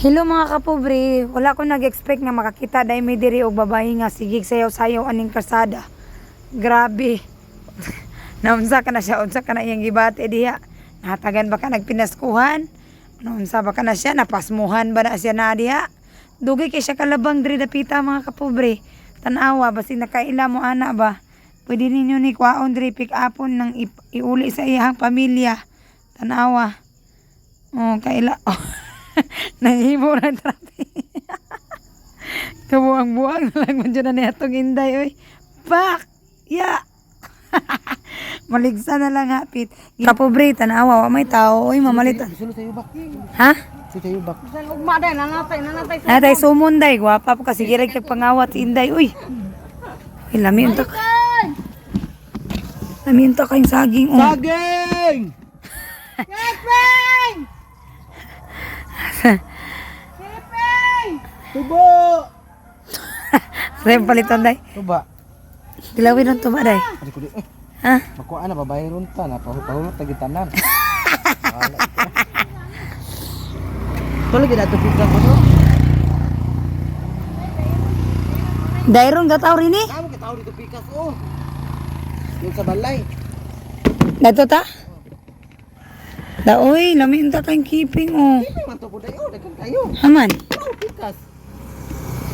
Hello mga kapobre, wala ko nag-expect nga makakita dahil may diri og babae nga sigig sayaw-sayaw aning kasada. Grabe. Naunsa ka na siya, unsa ka na iyang gibate diha. Nahatagan ba ka nagpinaskuhan? Naunsa ba ka na siya, napasmuhan ba na siya na diha? Dugay kay siya kalabang diri dapita mga kapobre. Tanawa, basi nakaila mo ana ba? Pwede ninyo ni kwaon diri pick upon nang iuli sa iyang pamilya. Tanawa. Oh, kaila. Oh. Nahimo na traffic. Kabuang-buang na lang man dyan na niya itong inday. Oy. Pak! Ya! Maligsa na lang hapit. Kapobre, tanawa, may tao. Oy, mamalitan. Ha? Natay sumunday. Gwapa po kasi girag kagpangawat inday. Uy! Uy, lamin ta. Lamin ta kayong saging. Oh. Saging! Saging! Tubo! Sa'yo palitan, day. Tuba. Dilawin ang tuba, day. Ano ko di? Ha? Makuha na, babae ron ta. Napahulot na gitanan. Ito lagi na ito pika ko no? Dairon, gataw rin eh. Kamu kita dito pikas oh. Yung sa balay. Dato ta? Da, uy, lamin ta kayong keeping, oh. Hindi man to po dayo. Dagan kayo. Haman. Oh, pikas.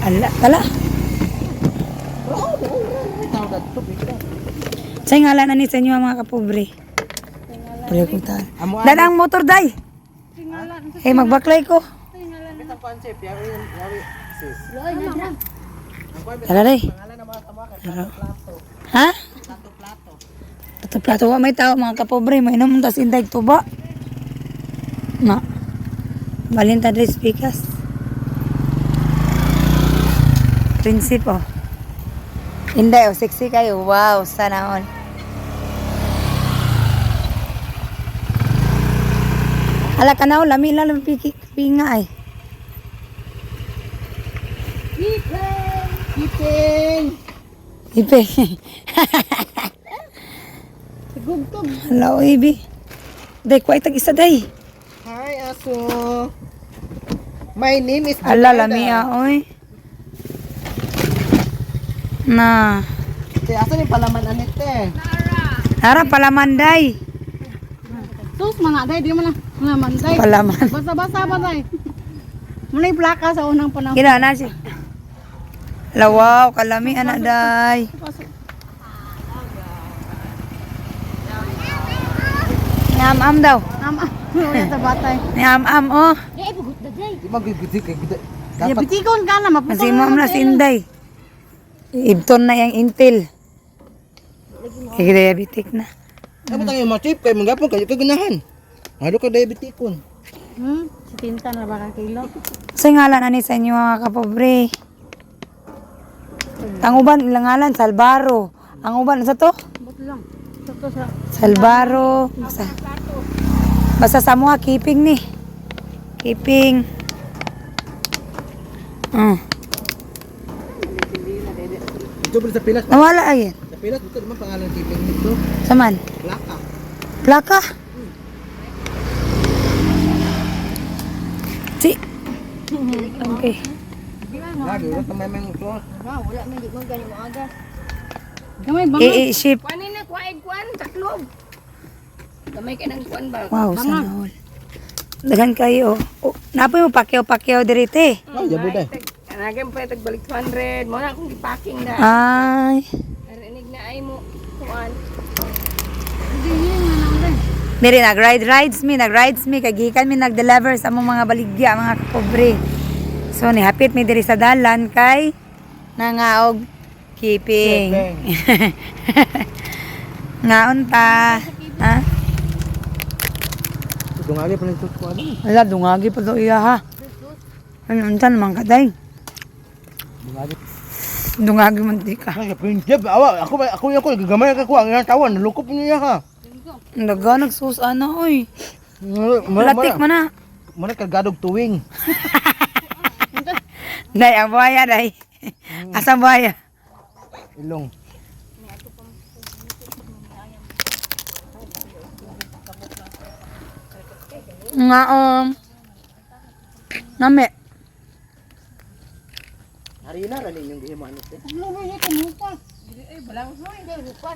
Ala, tala. Oh, itaw na ito pikas. Sa'yo ngalan na ni sa inyo mga kapobre. Pwede ko ta. Amo Dadang motor, day. Eh, magbaklay ko. Bitang pansip. Yawi. Sis. Tala, day. Pangalan ng mga tama. Plato. Ha? Plato. Plato-plato wa may tao mga kapobre. May naman tas inday tuba. Na. Balinta dres pikas. Prinsipo. Inday, oh, sexy kayo. Wow, sana all. Ala ka na, lami lang pinga ay. Kiping! Ipe. Gugtog. Hello, Ibi. Day, kuwait tag-isa, day. Hi, aso. My name is Ala, Amanda. lami oy. Na. Asa ni palaman anit eh? Nara, palaman, day. Sus, mga day, di mo na. Mga manday. Palaman. Basa-basa ba day? Muna yung plaka sa unang panahon. Kina na siya. Lawaw, kalami anak day. Am daw. Ama, muna sa batay. Am oh. Di magigiti kay gida. Ya, Dapat bitikon ka na, maputol Kasi mo na si Inday. Ibton na yung intil. Kaya diabetic na. amo tang yung chip kay manggapon kay kaganahan. Halo ka diabetikon. Si tinta na ba ka kilo? Sa ngalan ani sa inyo mga kapobre. Ang uban ilang ngalan, Salbaro. Ang uban sa to? Bot lang. Ito sa... Salbaro. Basta sa mga keeping ni. Keeping. Ito pala sa pilas. Nawala ay. Sa pilas ito naman pangalan kiping nito. Saman. Plaka. Plaka. Si. Okay. Lagi wala ta may ito. Gamay ba? Ship. Kuanin na kuaig kuan taklob. Gamay kay nang kuan ba? Wow, sana all. Dagan kayo. Oh, napoy mo pakyaw-pakyaw dirite. Ay, yabo dai. Kanagem pa tagbalik 200. Mo na akong gipacking na. Ay. Arinig na ay mo kuan. Miri nag-rides me kagikan mi nag-deliver sa among mga baligya mga kapobre. So ni hapit mi diri sa dalan kay nangaog keeping. Ngaon ta. Ha? Dungagi pa nito ko ano. Wala dungagi pa to iya ha. Ano unta naman kaday? Dungagi. Dungagi man di ka. Ay, pinjab awa ako gagamay ka ko ang tawan lukop niya ha. Daga nagsus ana oy. Latik man na. Mana kagadog tuwing. Day ang buhaya day. Asa buhaya? Ilong. Nga nami. Harina ra din yung gihimo ano. Lumoy niya kumupa. Balang mo, hindi lupa.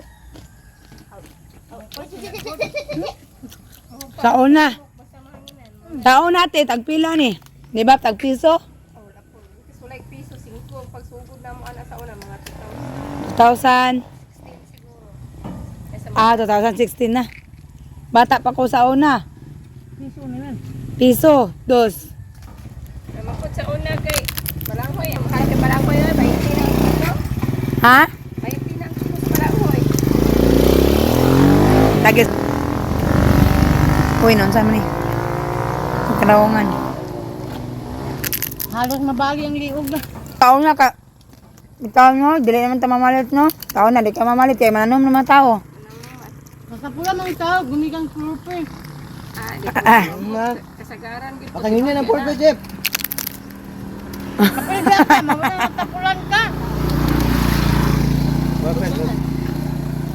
Sa una. Sa una, te, tagpila ni. Di ba, tagpiso? So like piso 5 ang pagsugod na mo ana sa una mga 2,000. 2016 siguro. 2016 na. Bata pa ko sa una. Piso naman. Piso, 2. Namakot sa una kay balanghoy, ang mahal kay balanghoy ay 20 lang kilo. Ha? 20 lang kilo sa balanghoy. Tagis. Uy, noon saan mo ni? Kalawangan. Halos mabali ang liog na. Taon na ka. Taon no, dili naman ta mamalit no. Taon na, di ka mamalit kay mananom naman tao. Sa pula ng tao, gumigang purpe. Di Ma, kasagaran gid. patangin niya ng pork Jeff. Kapag data, mawala na tapulan ka. Perfect.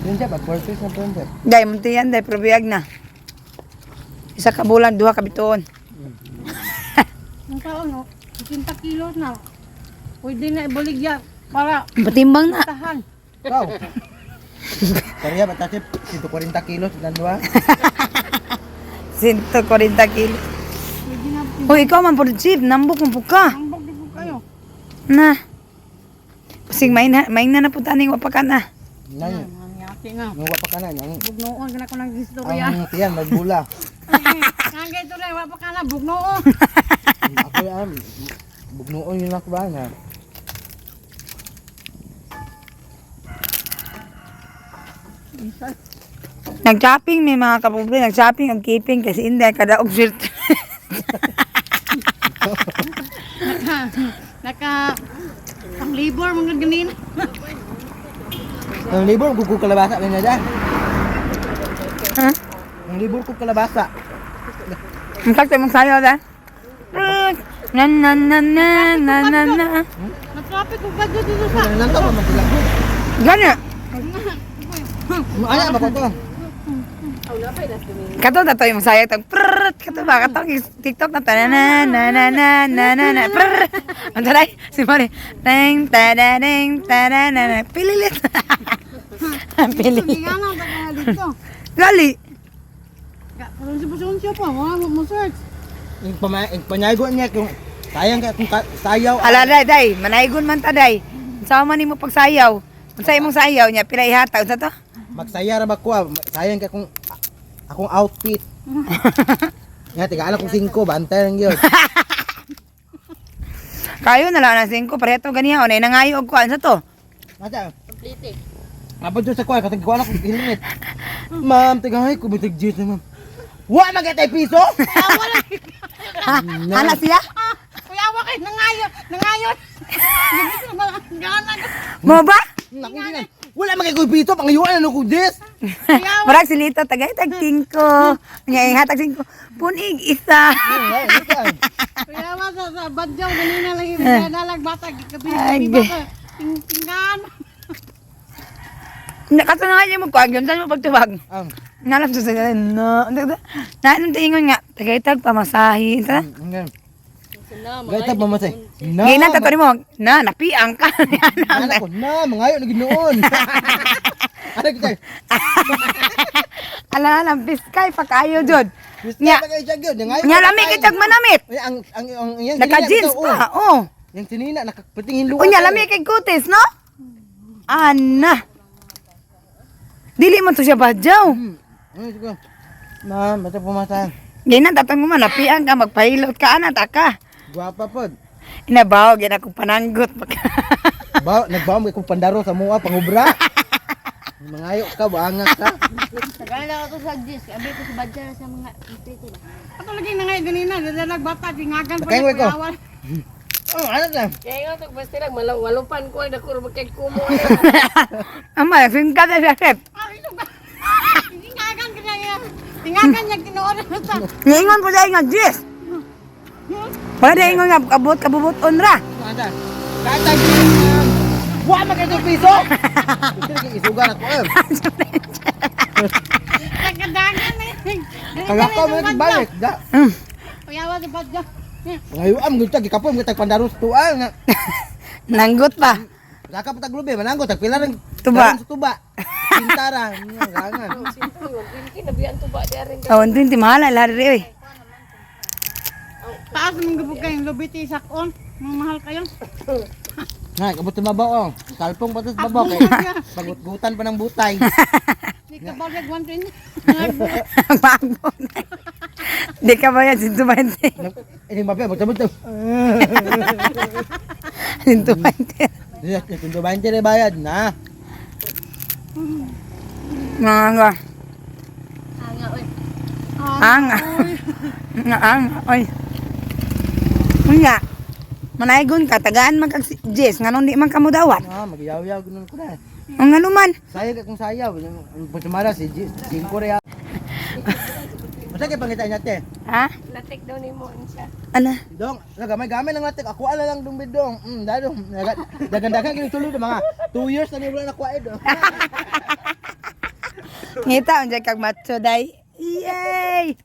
Yun Jeff, pork na pork Jeff. Day, munti yan, day, probiyag na. Isa ka bulan, 2 ka bituon. Ang tao, no? 50 kilos na. Pwede na ibaligya para Patimbang na. tahan. Wow. Kaya ba Jeff, 140 kilos dan dua. 140 kilos. Pwede na. Uy, ikaw man po chip, nambok mo po ka. Ambog di po kayo. Na. Pasing may na po taning wapakan na. Nanya, Nangyati nga. nuwa pa kanan. Bugnoon ka na ko ng istorya. Ang tiyan magbula. Nga ito na, wapa ka na, bugnoon. Ako yan, bugnoon yun ako ba na. Nag-shopping may mga kapobre, nag-shopping ang keeping kasi hindi kada og shirt. Naka, ang libor mga ganin. Ang libur ko kalabasa lang na dyan. Ha? Ang libur ko kalabasa. Ang sakto mong sayo da. Na na na na na na na. Natrapit ko ba dito sa... Ang lantaw pa magbilang. Gana. Ano ba ko? Kato na to yung sayo tag prrrt. Kato ba kato yung TikTok na na na na na na na na na prrrt. Ang taray si Mari. Teng tada ding tada na na pililit. Pili. Hindi nga lang, taga dito. Gali. Parang siya pa, wala mo search. Yung panyago niya kung sayang ka kung sayaw. Ala day, manaygon man ta day. Sa man nimo pagsayaw. Unsa imong sayaw niya pila ihata unsa to? Magsaya ra ba ko? Sayang ka kung akong outfit. Nga tigaan akong 5 bantay lang yun. Kayo na lang na 5 pareto ganiya onay nangayo og kuan sa to. Mata. Complete. Abot doon sa kuha katag kuha akong helmet. Ma'am, tigahay ko bitig jeans na ma'am. Wa magatay piso? Ana siya? Kuya, awa kayo, nangayon. Gana ka. Mo ba? Naku ginan. Wala magay piso pangayuan ano ko des. Murag silito tagay tag 5. Nga ihatag 5. Punig isa. Kuya, awa sa badyaw, ganina lang yung dalag bata. Ay, Gabi bata. Tingnan. Kato na nga niya mo kuan saan mo pagtubag. Nalam sa sila no. Na nang tingon nga tagay tag pamasahe. Ta. Gayta mamatay. Na. Gina ta to mo. Na napiang ka. Ana ko na mangayo na ginoon. Ano kita? Ala piskay pa kayo jud. Nya kay jagyo ngayon. Nya lami kitag manamit. Ang yan Naka-jeans pa. Oh. Yang tinina nakapatingin luwa. Unya lami kay kutis no? Ana. Dili man to siya badyaw. Ano ko? Ma'am, basta pumatay. Gina tatang mo man napiang ka magpahilot ka ana ta ka. Guwapa pod. Inabaw gina kong pananggot. Nagbaw mo kung pandaro sa mua pangubra. Mangayo ka, baangat ka. Sagala ko to sa Jis, abi ko sa badya sa mga complete na. Ako lagi nangayon ganina, dalag bata, tingagan pa Bakay, yung ko. kuyawan. Oh, ano na? Kaya nga to basta lang walupan ko ay dako magkay kumo. Ama, singkat na siya, chef. Ay, ito ba? Tingagan ka niya. Tingagan niya, kinuon na sa... Ngayon po dahil nga, Jis. Wala dahil nga kabubot onra. Ano? Katag Wa magkano piso? Ito naging isugan ako eh. Nagkadagan na yun. Kaya ko mo nagbalik. Da. Kuyawan sa badyaw. Ngayon am gud tag kapom gitag pandaro sa tuan nga. Nanggut pa. Laka pa taglubi, mananggo, tagpila rin. Tuba. Sa tuba. Pintara. Gangan. Kinabihan to ba di rin. Oh, hindi mahal lari oy. Taas mong gabog kayong lubiti sakon. Mahal kayo. Nga, kabot sa babaw, oh. Talpong pa to sa babaw. Kaya pagutgutan pa ng butay. Di ka ba nag-120? Bago na. Di ka ba yan, 120? Ini mabe, buta-buta. 120. Tunto 20 rin bayad na. Mga Anga oy. Anga. Anga. Oy. Nga. Manaygon ka, tagaan man kag Jess, nganong di man kamo dawat. Ah, magyaw-yaw ganun ko na. Ang ano man. Sayang ka kung sayaw. Ang pagsamara si Cinco rin. Masa kayo pangitain natin? Ha? Latik daw ni mo siya. Ano? Dong, nagamay-gamay lang natin. Ako ala lang dong bidong. Dadong. Dagan-dagan kini tuloy na mga 2 years na niyo wala nakuha eh. Ngita, unjay kag macho day. Yay!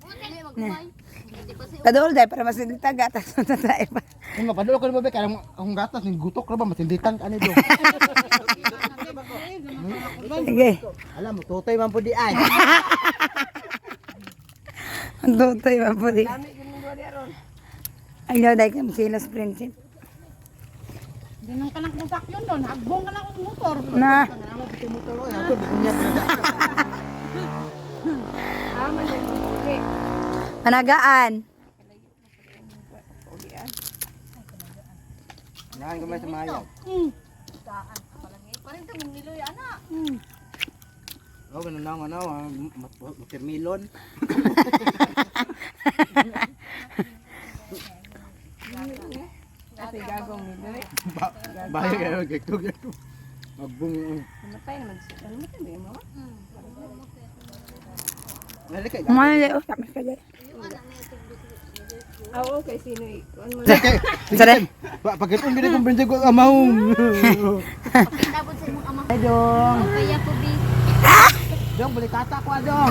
Padol day para masinita gatas sa tatay pa. Yung mapadolo ko na ba, kaya akong gatas, yung gutok na ba, masinditan ka nito. Sige. Alam mo, tutoy man po di ay. Ang tutoy man po di. Dami gyud mo di aron. Ayaw day kam silas prinsip. Ganun ka ng busak yun doon. Hagbong ka na akong motor. Na. Aman din mo. Panagaan. Nahan ko may sa mayaw. Parang to niloy ana. Oh, ganun na ano, matirmilon. Kasi gagong niloy. Bayo kayo, gagtog yan. Magbung. Namatay naman siya. Ano namatay ba mo? Nalika kayo. Mali oh, kami ka day. Ah, okay sino ikuan mo. Sare. Pagkatong gini kong bensya ko amahong. Ay dong. Kaya po bi. Dong, balik kata ko dong.